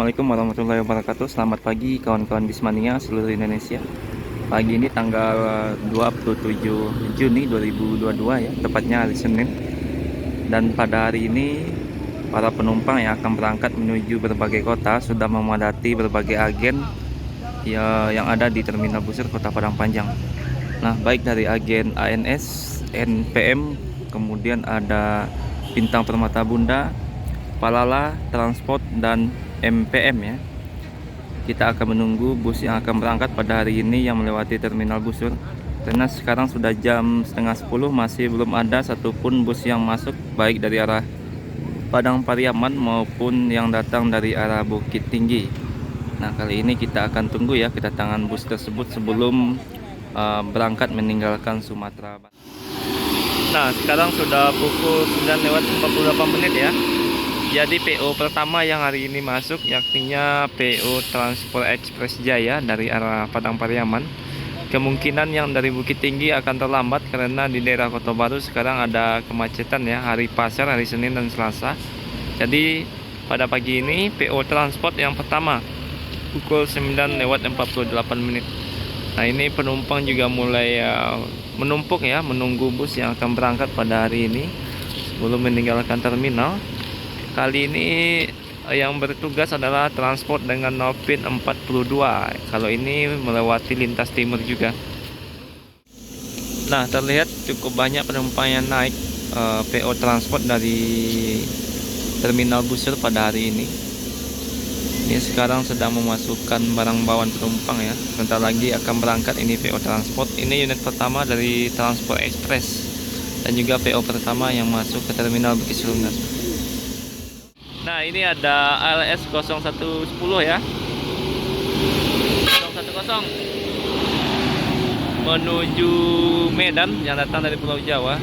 Assalamualaikum warahmatullahi wabarakatuh. Selamat pagi kawan-kawan Bismania seluruh Indonesia. Pagi ini tanggal 27 Juni 2022 ya, tepatnya hari Senin. Dan pada hari ini para penumpang yang akan berangkat menuju berbagai kota sudah memadati berbagai agen ya, yang ada di Terminal Busur Kota Padang Panjang. Nah, baik dari agen ANS, NPM, kemudian ada Bintang Permata Bunda, Palala, Transport, dan MPM ya. Kita akan menunggu bus yang akan berangkat pada hari ini yang melewati Terminal Busur. Karena sekarang sudah jam setengah 10, masih belum ada satupun bus yang masuk, baik dari arah Padang Pariaman maupun yang datang dari arah Bukit Tinggi. Nah, kali ini kita akan tunggu ya kedatangan bus tersebut sebelum berangkat meninggalkan Sumatera. Nah, sekarang sudah pukul 9:48 ya. Jadi PO pertama yang hari ini masuk yakninya PO Transport Express Jaya dari arah Padang Pariaman. Kemungkinan yang dari Bukit Tinggi akan terlambat karena di daerah Kota Baru sekarang ada kemacetan ya, hari pasar, hari Senin dan Selasa. Jadi pada pagi ini PO Transport yang pertama pukul 9:48. Nah, ini penumpang juga mulai menumpuk ya, menunggu bus yang akan berangkat pada hari ini sebelum meninggalkan terminal. Kali ini yang bertugas adalah transport dengan Novin 42. Kalau ini melewati lintas timur juga. Nah, terlihat cukup banyak penumpang yang naik PO transport dari Terminal Busur pada hari ini. Ini sekarang sedang memasukkan barang bawaan penumpang ya. Sebentar lagi akan berangkat ini PO transport. Ini unit pertama dari Transport Express dan juga PO pertama yang masuk ke Terminal Bukit Serungas. Nah, ini ada ALS 0110 ya, 010 menuju Medan yang datang dari Pulau Jawa.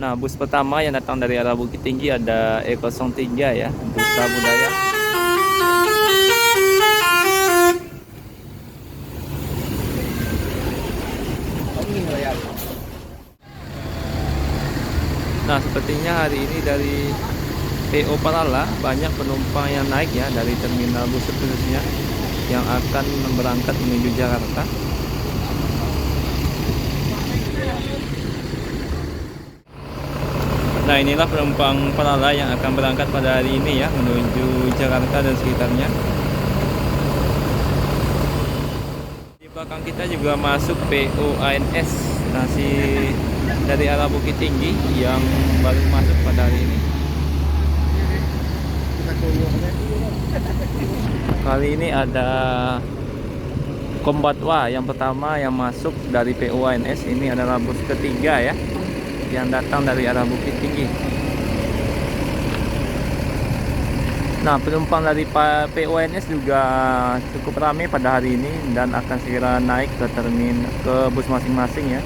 Nah, bus pertama yang datang dari arah Bukit Tinggi ada E03 ya, Duta Budaya. Nah, sepertinya hari ini dari PO Palala banyak penumpang yang naik ya dari Terminal Busur khususnya yang akan berangkat menuju Jakarta. Nah, inilah penumpang Palala yang akan berangkat pada hari ini ya menuju Jakarta dan sekitarnya. Di belakang kita juga masuk PO ANS masih dari arah Bukit Tinggi yang baru masuk pada hari ini. Kali ini ada Kombatwa yang pertama yang masuk dari PO ANS. Ini adalah bus ketiga ya yang datang dari arah Bukit Tinggi. Nah, penumpang dari PO ANS juga cukup ramai pada hari ini dan akan segera naik ke bus masing-masing ya.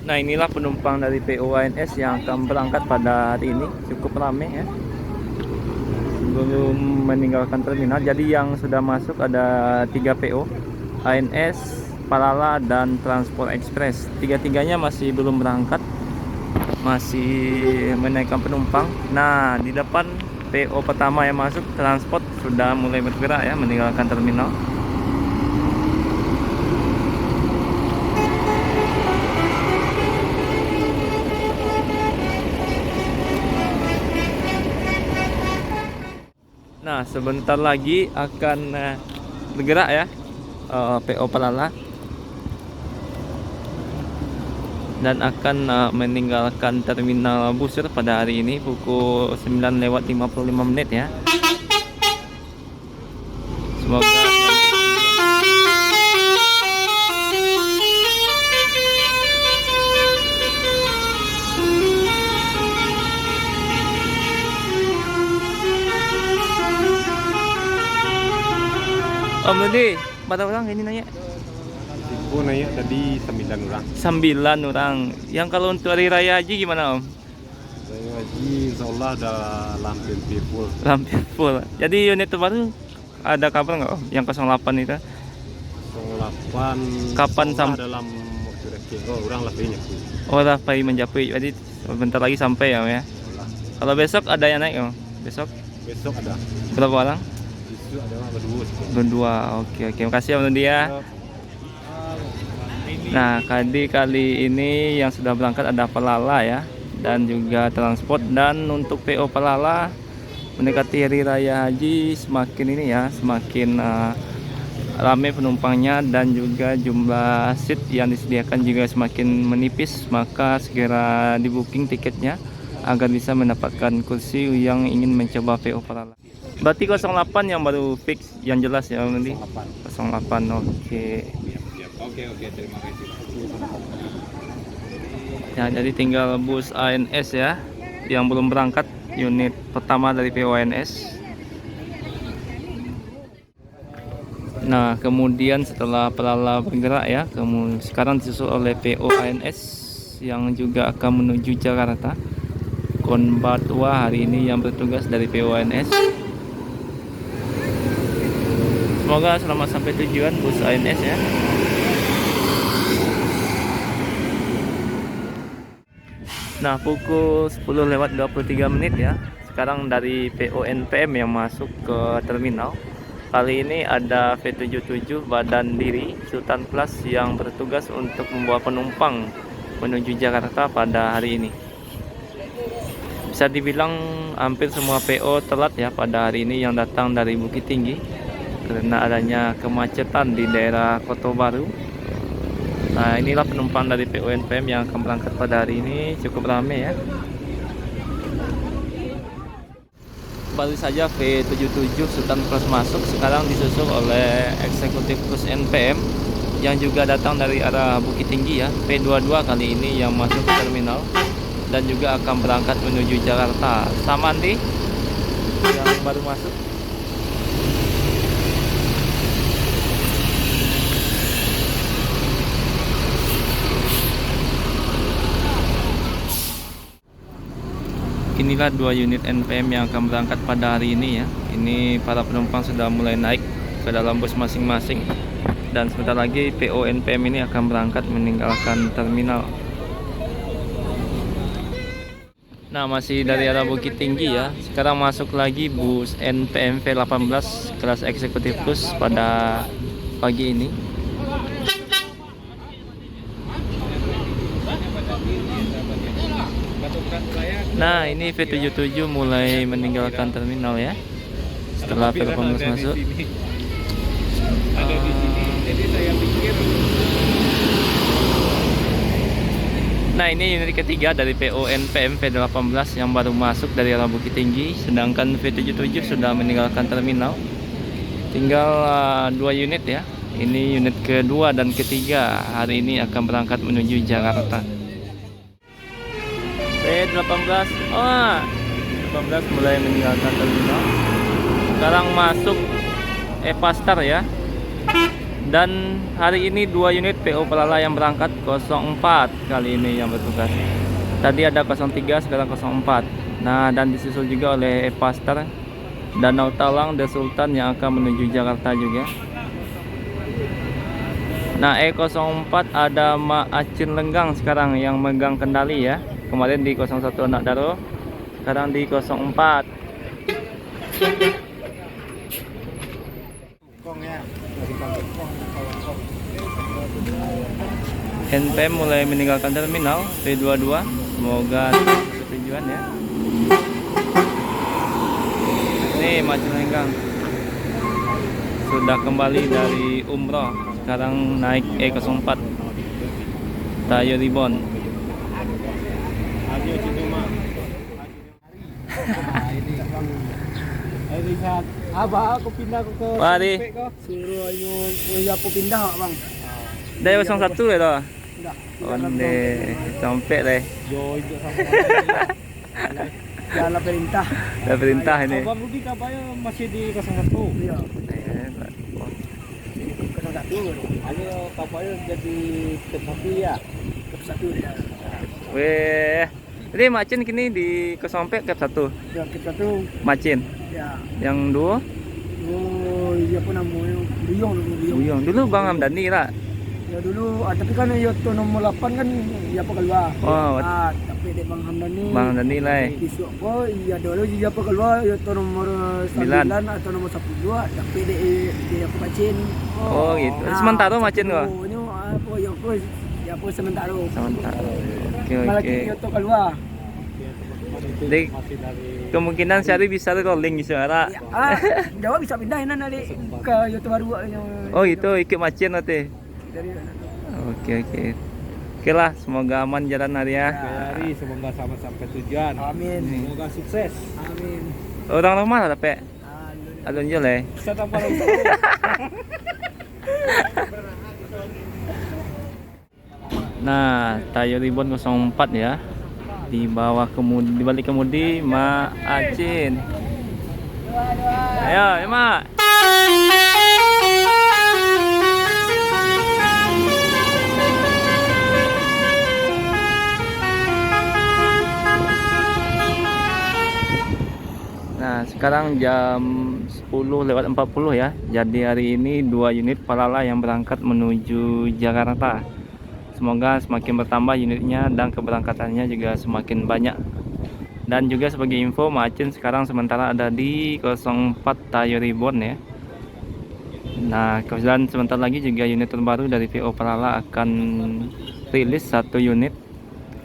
Nah, inilah penumpang dari PO ANS yang akan berangkat pada hari ini, cukup ramai ya sebelum meninggalkan terminal. Jadi yang sudah masuk ada 3 PO, ANS, Palala, dan Transport Express. Tiga-tiganya masih belum berangkat, masih menaikkan penumpang. Nah, di depan PO pertama yang masuk, Transport, sudah mulai bergerak ya meninggalkan terminal. Nah, sebentar lagi akan bergerak ya PO Palala dan akan meninggalkan Terminal Busur pada hari ini pukul 9:55 ya. Semoga Om Ludi, berapa orang ini nanya? Ibu nanya tadi 9 orang. 9 orang. Yang kalau untuk hari raya haji gimana Om? Saya haji insya Allah udah lampir full. Hampir full. Jadi unit terbaru ada kabar nggak Om? Yang 08 itu? 08 Kapan sampai dalam waktu dekat. Oh, orang lebihnya. Oh, Rafai menjapui. Jadi bentar lagi sampai ya Om ya. Kalau besok ada yang naik, oh. Besok Besok ada. berapa orang? Besok ada berdua. Berdua. Oke, oke. Makasih ya Bang Nudi ya. Nah, kali ini yang sudah berangkat ada Pelala ya, dan juga transport. Dan untuk PO Pelala mendekati hari raya haji semakin ini ya, semakin ramai penumpangnya, dan juga jumlah seat yang disediakan juga semakin menipis. Maka segera di booking tiketnya agar bisa mendapatkan kursi yang ingin mencoba PO Pelala. Berarti 08 yang baru fix, yang jelas ya nanti. 08. Oke. Oke, terima kasih. Ya, jadi tinggal bus ANS ya yang belum berangkat, unit pertama dari PO ANS. Nah, kemudian setelah Pelala bergerak ya, sekarang disusul oleh PO ANS yang juga akan menuju Jakarta. Konbatwa hari ini yang bertugas dari PO ANS. Semoga selamat sampai tujuan bus ANS ya. Nah, pukul 10:23 ya. Sekarang dari PO NPM yang masuk ke terminal. Kali ini ada V77 Badan Diri Sultan Plus yang bertugas untuk membawa penumpang menuju Jakarta pada hari ini. Bisa dibilang hampir semua PO telat ya pada hari ini yang datang dari Bukit Tinggi karena adanya kemacetan di daerah Kota Baru. Nah, inilah penumpang dari PO NPM yang akan berangkat pada hari ini, cukup ramai ya. Baru saja V77 Sultan Plus masuk, sekarang disusul oleh Eksekutif Plus NPM yang juga datang dari arah Bukit Tinggi ya. V22 kali ini yang masuk ke terminal dan juga akan berangkat menuju Jakarta. Samandi yang baru masuk. Inilah 2 unit NPM yang akan berangkat pada hari ini ya. Ini para penumpang sudah mulai naik ke dalam bus masing-masing, dan sebentar lagi PO NPM ini akan berangkat meninggalkan terminal. Nah, masih dari arah Bukit Tinggi ya. Sekarang masuk lagi bus NPM V18 kelas Eksekutif Plus pada pagi ini. Nah, ini V77 mulai meninggalkan terminal ya. Setelah V18 masuk. Ada di sini. Jadi saya pikir. Nah, ini unit ketiga dari PO NPM V18 yang baru masuk dari arah Bukit Tinggi. Sedangkan V77 sudah meninggalkan terminal. Tinggal 2 unit ya. Ini unit kedua dan ketiga hari ini akan berangkat menuju Jakarta. V18, 18 mulai meninggalkan terminal. Sekarang masuk Evastar ya. Dan hari ini 2 unit PO Pelala yang berangkat, 04 kali ini yang bertugas. Tadi ada 03, sekarang 04. Nah, dan disusul juga oleh Evastar Danau Talang The Sultan yang akan menuju Jakarta juga. Nah, E04 ada Ma Acin Lenggang sekarang yang megang kendali ya. Kemarin di 01 Anak Daro, sekarang di 04. NPM mulai meninggalkan terminal V22. Semoga tujuan ya. Ini Acin Lenggang sudah kembali dari umroh, sekarang naik E04 Tayo Ribon. Abah aku pindah ke Mari. suruh ayo aku pindah bang. Dari 01 ya toh. Udah. Onde sampai deh. Yo itu sama. Jalan perintah. Ada perintah ini. Abang Rudi kabarnya masih di 01. Iya. 01. Ayo kabarnya jadi T1 ya. Satu dia. Weh. Jadi Macin kini di Kesompek Cap 1. Ya kita tuh Macin. ya. Yang dua Oh iya apa namanya? Buyong. Buyong. Dulu Bang Hamdani lah. Ya dulu, tapi kan Yoto nomor 8 kan ya apa keluar. Oh, Tapi di Bang Hamdan ni Bang dan nilai. besok ko ya dulu dia apa keluar Yoto nomor 9 atau nomor 10 tapi di apa macin. Oh gitu. Sementara macin kok. Ini apa yang ko ya apa sementara. Sementara. Oke Malah oke. Yoto keluar. Jadi kemungkinan Syari bisa rolling di suara. Ya, Jawa bisa pindah nanti ke Yoto baru yang Oh itu ikut macin nanti. dari Oke oke. Oke lah, semoga aman jalan hari ya. Hari semoga sama sampai tujuan. Amin. Semoga sukses. Amin. Orang rumah lah tapi alun jole. Bisa tanpa Nah, Tayo Ribbon 04 ya. Di bawah kemudi, di balik kemudi Ma Acin. Ayo, ya Ma. Nah, sekarang jam 10:40 ya. Jadi hari ini 2 unit Palala yang berangkat menuju Jakarta. Semoga semakin bertambah unitnya dan keberangkatannya juga semakin banyak. Dan juga sebagai info, Macin sekarang sementara ada di 04 Tayo Ribbon ya. Nah, kemudian sebentar lagi juga unit terbaru dari PO Palala akan rilis 1 unit.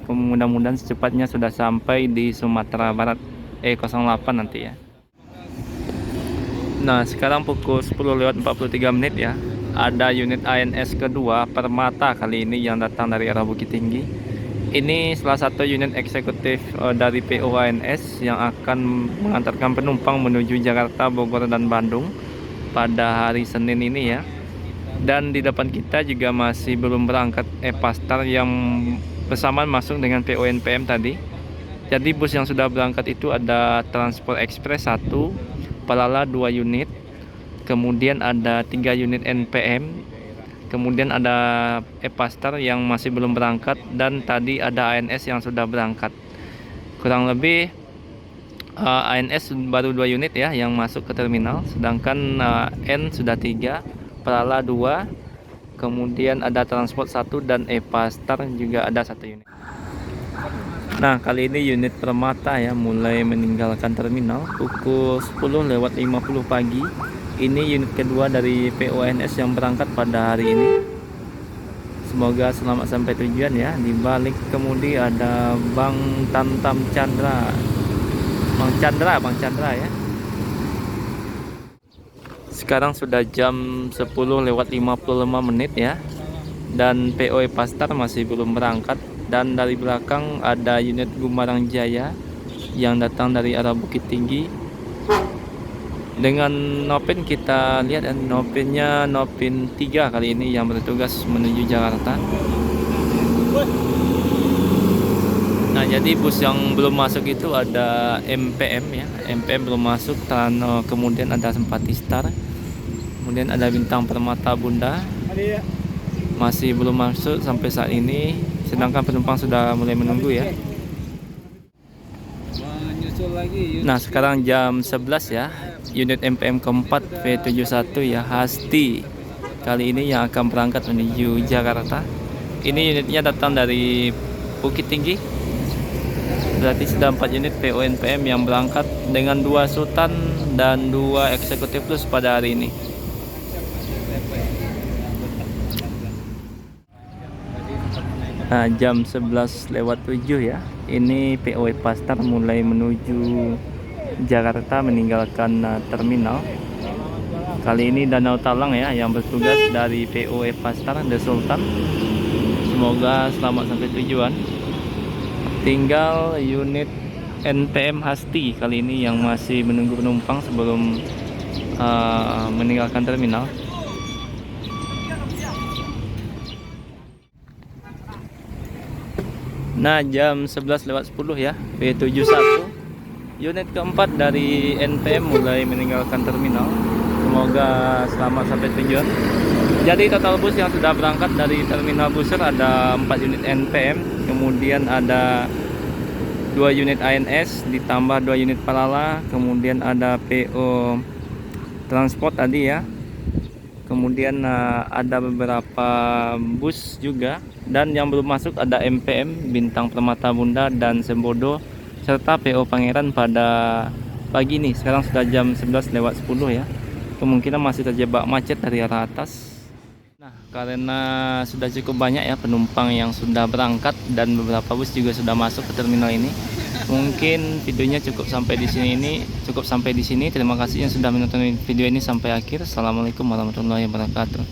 Mudah-mudahan secepatnya sudah sampai di Sumatera Barat E08 nanti ya. Nah, sekarang pukul 10:43 ya. Ada unit ANS kedua Permata kali ini yang datang dari arah Bukit Tinggi. Ini salah satu unit eksekutif dari PO ANS yang akan mengantarkan penumpang menuju Jakarta, Bogor, dan Bandung pada hari Senin ini ya. Dan di depan kita juga masih belum berangkat Epastar yang bersamaan masuk dengan PO NPM tadi. Jadi bus yang sudah berangkat itu ada Transport Express 1, Palala 2 unit, kemudian ada 3 unit NPM, kemudian ada Epastar yang masih belum berangkat, dan tadi ada ANS yang sudah berangkat. Kurang lebih ANS baru 2 unit ya yang masuk ke terminal, sedangkan N sudah 3, Palala 2, kemudian ada Transport 1 dan Epastar juga ada 1 unit. Nah, kali ini unit Permata ya mulai meninggalkan terminal pukul 10:50 pagi. Ini unit kedua dari PONS yang berangkat pada hari ini. Semoga selamat sampai tujuan ya. Di balik kemudi ada Bang Tantam Chandra. Bang Chandra ya. Sekarang sudah jam 10:55 ya. Dan PO Epastar masih belum berangkat. Dan dari belakang ada unit Gumarang Jaya yang datang dari arah Bukit Tinggi. Dengan Nopin kita lihat Nopinnya Nopin 3 kali ini yang bertugas menuju Jakarta. Nah, jadi bus yang belum masuk itu ada MPM ya. MPM belum masuk, dan kemudian ada Sempati Star. Kemudian ada Bintang Permata Bunda. Masih belum masuk sampai saat ini. Sedangkan penumpang sudah mulai menunggu ya. Nah, sekarang jam 11 ya. Unit MPM keempat V71 ya, Hasti. Kali ini yang akan berangkat menuju Jakarta. Ini unitnya datang dari Bukit Tinggi. Berarti sudah 4 unit PO NPM yang berangkat dengan 2 Sultan dan 2 Eksekutif Plus pada hari ini. Nah, jam 11:07 ya. Ini PO Epastar mulai menuju Jakarta meninggalkan terminal. Kali ini Danau Talang ya yang bertugas dari PO Epastar The Sultan. Semoga selamat sampai tujuan. Tinggal unit NPM Hasti kali ini yang masih menunggu penumpang sebelum meninggalkan terminal. Nah, jam 11:10 ya, V71 unit keempat dari NPM mulai meninggalkan terminal. Semoga selamat sampai tujuan. Jadi total bus yang sudah berangkat dari terminal Buser ada 4 unit NPM, kemudian ada 2 unit ANS ditambah 2 unit Palala, kemudian ada PO Transport tadi ya. Kemudian ada beberapa bus juga, dan yang belum masuk ada MPM Bintang Permata Bunda dan Sembodo serta PO Pangeran pada pagi ini. Sekarang sudah jam 11:10 ya. Kemungkinan masih terjebak macet dari arah atas. Nah, karena sudah cukup banyak ya penumpang yang sudah berangkat dan beberapa bus juga sudah masuk ke terminal ini. Mungkin videonya cukup sampai di sini. Terima kasih yang sudah menonton video ini sampai akhir. Assalamualaikum warahmatullahi wabarakatuh.